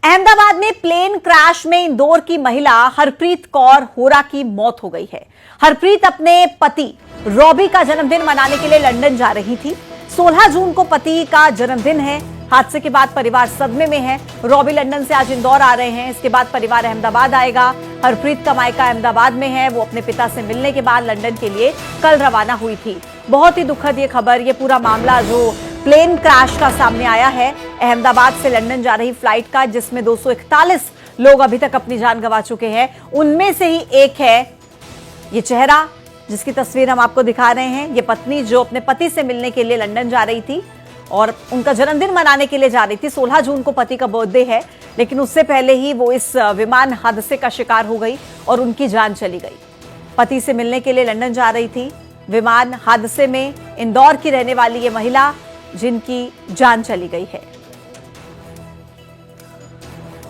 अहमदाबाद में plane crash में इंदौर की महिला हरप्रीत कौर होरा की मौत हो गई है। हरप्रीत अपने पति रॉबी का जन्मदिन मनाने के लिए लंदन जा रही थी। 16 जून को पति का जन्मदिन है। हादसे के बाद परिवार सदमे में है। रॉबी लंदन से आज इंदौर आ रहे हैं। इसके बाद परिवार अहमदाबाद आएगा। हरप्रीत का मायका अहमदाबाद में है। वो अपने पिता से मिलने के बाद लंदन के लिए कल रवाना हुई थी। बहुत ही दुखद ये खबर, ये पूरा मामला जो प्लेन क्रैश का सामने आया है अहमदाबाद से लंदन जा रही फ्लाइट का, जिसमें 241 लोग अभी तक अपनी जान गंवा चुके हैं। उनमें से ही एक है ये चेहरा जिसकी तस्वीर हम आपको दिखा रहे हैं। ये पत्नी जो अपने पति से मिलने के लिए लंदन जा रही थी और उनका जन्मदिन मनाने के लिए जा रही थी। 16 जून को पति का बर्थडे है, लेकिन उससे पहले ही वो इस विमान हादसे का शिकार हो गई और उनकी जान चली गई। पति से मिलने के लिए लंदन जा रही थी। विमान हादसे में इंदौर की रहने वाली ये महिला जिनकी जान चली गई है।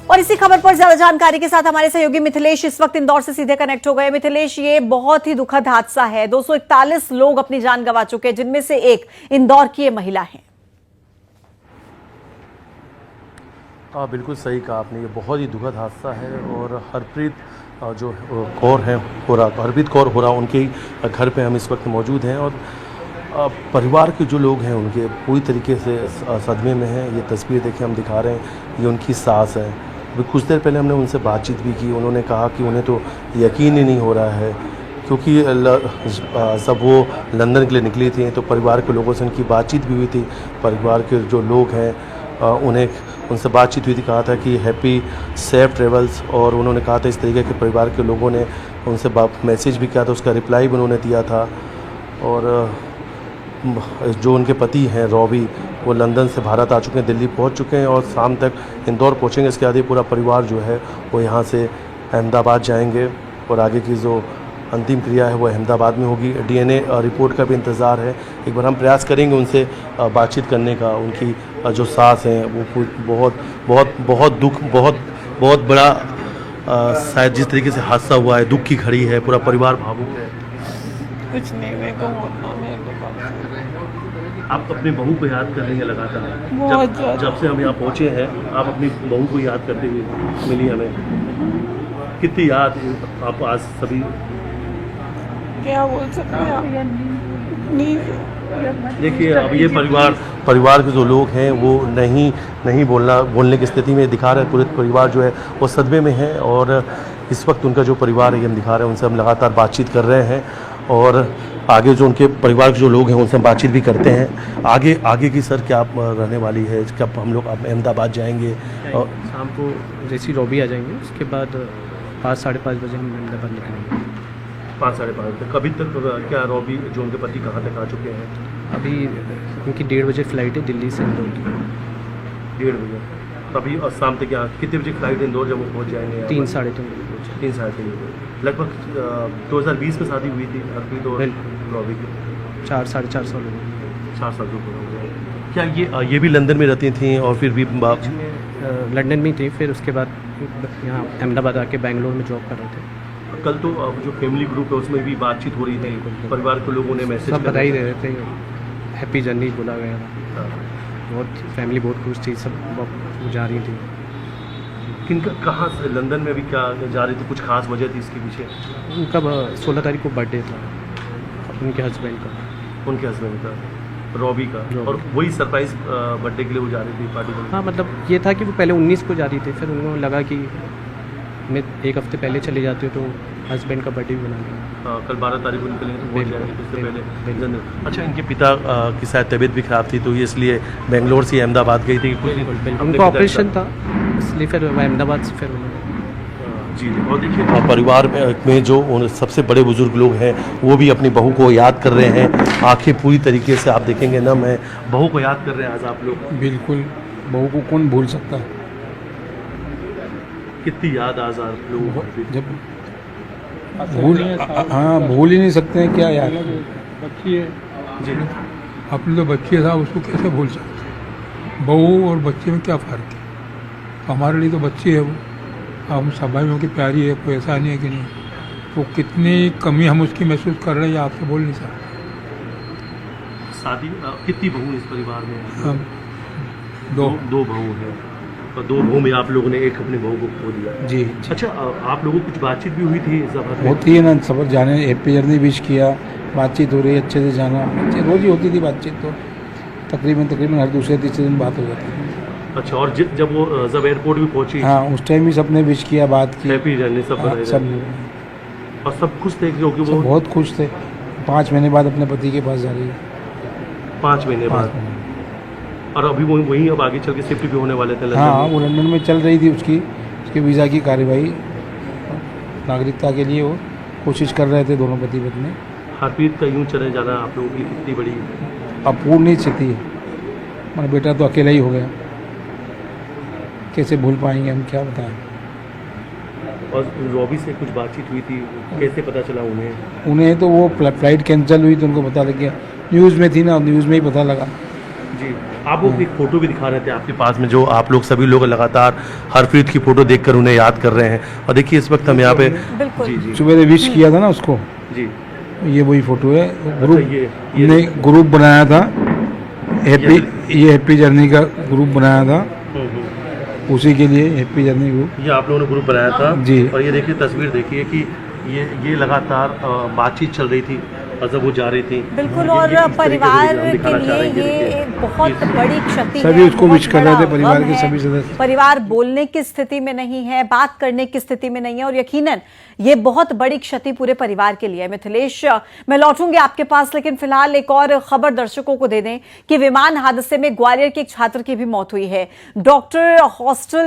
और इसी खबर पर ज्यादा जानकारी के साथ हमारे सहयोगी मिथिलेश इस वक्त इंदौर से सीधे कनेक्ट हो गए। मिथिलेश, ये बहुत ही दुखद हादसा है। 241 लोग अपनी जान गंवा चुके हैं, जिनमें से एक इंदौर की ये महिला है। हाँ, बिल्कुल सही कहा आपने। ये बहुत ही दुखद हादसा है और हरप्रीत जो कौर है होरा, हरप्रीत कौर होरा, उनके ही घर पे हम इस वक्त मौजूद हैं और परिवार के जो लोग हैं उनके पूरी तरीके से सदमे में हैं। ये तस्वीर देखिए हम दिखा रहे हैं, ये उनकी सास है। अभी कुछ देर पहले हमने उनसे बातचीत भी की। उन्होंने कहा कि उन्हें तो यकीन ही नहीं हो रहा है, क्योंकि सब वो लंदन के लिए निकली थी तो परिवार के लोगों से उनकी बातचीत भी हुई थी। परिवार के जो लोग हैं उनसे बातचीत हुई थी, कहा था कि हैप्पी सेफ ट्रेवल्स, और उन्होंने कहा था इस तरीके के परिवार के लोगों ने उनसे मैसेज भी किया था, उसका रिप्लाई भी उन्होंने दिया था। और जो उनके पति हैं रॉबी, वो लंदन से भारत आ चुके हैं, दिल्ली पहुंच चुके हैं और शाम तक इंदौर पहुंचेंगे। इसके बाद पूरा परिवार जो है वो यहाँ से अहमदाबाद जाएंगे और आगे की जो अंतिम क्रिया है वो अहमदाबाद में होगी। डीएनए रिपोर्ट का भी इंतज़ार है। एक बार हम प्रयास करेंगे उनसे बातचीत करने का। उनकी जो सास हैं वो बहुत बड़ा शायद जिस तरीके से हादसा हुआ है, दुख की घड़ी है, पूरा परिवार भावुक है। कुछ नहीं, मेरे को आप अपनी बहू को याद कर रही हैं लगातार। जब से हम यहाँ पहुँचे हैं आप अपनी बहू को याद करते हुए मिली हमें। कितनी याद आप आज सभी, क्या बोल सकते हैं। देखिए अब ये परिवार के जो लोग हैं वो नहीं बोलने की स्थिति में दिखा रहे हैं। पूरे परिवार जो है वो सदमे में है और इस वक्त उनका जो परिवार है ये हम दिखा रहे हैं। उनसे हम लगातार बातचीत कर रहे हैं और आगे जो उनके परिवार के जो लोग हैं उनसे हम बातचीत भी करते हैं। आगे की सर क्या रहने वाली है? कब हम लोग अहमदाबाद जाएंगे? और शाम को जैसी रॉबी आ जाएंगे उसके बाद 5 साढ़े 5 बजे हम अहमदाबाद निकलेंगे। 5 साढ़े 5 बजे। कभी तक क्या रॉबी जो उनके पति कहाँ तक आ चुके हैं? अभी उनकी 1:30 बजे फ्लाइट है दिल्ली से इंदौर की। 1:30 बजे। तभी और शाम तक यहाँ कितने बजे फ्लाइट इंदौर जब वो पहुँच जाएंगे? 3 साढ़े 3 बजे। 3 साढ़े 3 बजे। लगभग 2020 में शादी हुई थी हरप्रीत और रॉबी की। 4 साढ़े 4 साल हो गए। 4 साल हो गए। क्या ये भी लंदन में रहती थी और फिर भी लंदन में थी, फिर उसके बाद यहाँ अहमदाबाद आके बेंगलोर में जॉब कर रहे थे। कल तो जो फैमिली ग्रुप है उसमें भी बातचीत हो रही थी। परिवार के लोगों ने मैसेज सब बधाई दे रहे थे, हैप्पी जर्नी बोला गया था। बहुत फैमिली बहुत खुश थी, सब जा रही थी। किनका कहाँ से लंदन में भी क्या जा रही थी? कुछ खास वजह थी इसके पीछे? उनका 16 तारीख को बर्थडे था उनके हस्बैंड का। उनके हस्बैंड का, रॉबी का। और वही सरप्राइज बर्थडे के लिए वो जा रही थी पार्टी में? हाँ, मतलब ये था कि वो पहले 19 को जा रही थी, फिर उनको लगा कि मैं 1 हफ्ते पहले चले जाती हूँ तो हस्बैंड का बर्थडे भी बना लिया। कल 12 तारीख को निकलेंगे तो पहुँच जाएंगे उससे पहले। अच्छा, इनके पिता की शायद तबीयत भी खराब थी तो ये इसलिए बेंगलोर से अहमदाबाद गई थी। उनका ऑपरेशन था इसलिए फिर अहमदाबाद से फिर जी। और देखिए परिवार में जो सबसे बड़े बुजुर्ग लोग हैं वो भी अपनी बहू को याद कर रहे हैं। आंखें पूरी तरीके से आप देखेंगे ना, मैं बहू को याद कर रहे हैं आज आप लोग। बिल्कुल, बहू को कौन भूल सकता है। कितनी याद आज आप लोग जब भूल ही नहीं सकते हैं। क्या याद बच्ची है जी, अपनी तो बच्ची है साहब, उसको कैसे भूल सकते हैं। बहू और बच्चे में क्या फ़र्क है? हमारे लिए तो बच्ची है वो, हम स्वाभाविक की प्यारी है, कोई ऐसा नहीं है कि नहीं। तो कितनी कमी हम उसकी महसूस कर रहे हैं आपसे बोल नहीं सकते। शादी कितनी बहू इस परिवार में? हम दो बहू हैं। दो बहू में आप लोगों ने एक अपनी बहू को खो दिया। जी अच्छा, आप लोगों को कुछ बातचीत भी हुई थी इस सफर में? होती है ना, सफ़र जाने हैप्पी जर्नी विश किया, बातचीत हो रही है अच्छे से जाना, रोज़ ही होती थी बातचीत, तो तकरीबन हर दूसरे तीसरे दिन बात हो जाती है। अच्छा, और जब वो जब एयरपोर्ट भी पहुंची, हाँ उस टाइम भी सबने विश किया, बात की, हैप्पी जर्नी सब हाँ, बधाई सब और सब खुश थे क्योंकि वो बहुत खुश थे। 5 महीने बाद अपने पति के पास जा रही है। 5 महीने 5 बाद, महीने। और अभी वहीं अब आगे चल के शिफ्ट भी होने वाले थे लंदन हाँ में। वो लंदन में चल रही थी उसके वीज़ा की कार्यवाही, नागरिकता के लिए वो कोशिश कर रहे थे दोनों पति पत्नी। हरप्रीत का यूं चले जाना आप लोगों की कितनी बड़ी अपूर्णीय स्थिति है। मेरा बेटा तो अकेला ही हो गया, कैसे भूल पाएंगे हम, क्या बताएं। और रॉबी से कुछ बातचीत हुई थी, कैसे पता चला उन्हें तो वो फ्लाइट कैंसिल हुई तो उनको पता लग गया, न्यूज़ में थी ना, न्यूज़ में ही पता लगा। जी, आप वो एक फोटो भी दिखा रहे थे आपके पास में, जो आप लोग सभी लोग लगातार हरप्रीत की फोटो देखकर उन्हें याद कर रहे हैं। और देखिए इस वक्त हम यहाँ पे बिल्कुल। जी जी सुबह विश किया था ना उसको, जी, ये वही फोटो है। ग्रुप ये ने ग्रुप बनाया था, ये हैप्पी जर्नी का ग्रुप बनाया था, उसी के लिए हैप्पी जर्नी ग्रुप। ये आप लोगों ने ग्रुप बनाया था जी। और ये देखिए तस्वीर देखिए कि ये लगातार बातचीत चल रही थी और जब वो जा रही थी। बिल्कुल, ये और इस तरीके से परिवार हम के दिखाना चाह रहे लिए हैं, ये एक बहुत बड़ी क्षति है। सभी उसको बहुत विश कर रहे थे, बड़ा परिवार गम के है। सभी सदस्य। परिवार बोलने की स्थिति में नहीं है, बात करने की स्थिति में नहीं है, और यकीनन ये बहुत बड़ी क्षति पूरे परिवार के लिए है। मिथिलेश, मैं लौटूंगी आपके पास, लेकिन फिलहाल एक और खबर दर्शकों को दे दें कि विमान हादसे में ग्वालियर के एक छात्र की भी मौत हुई है। Doctor hostel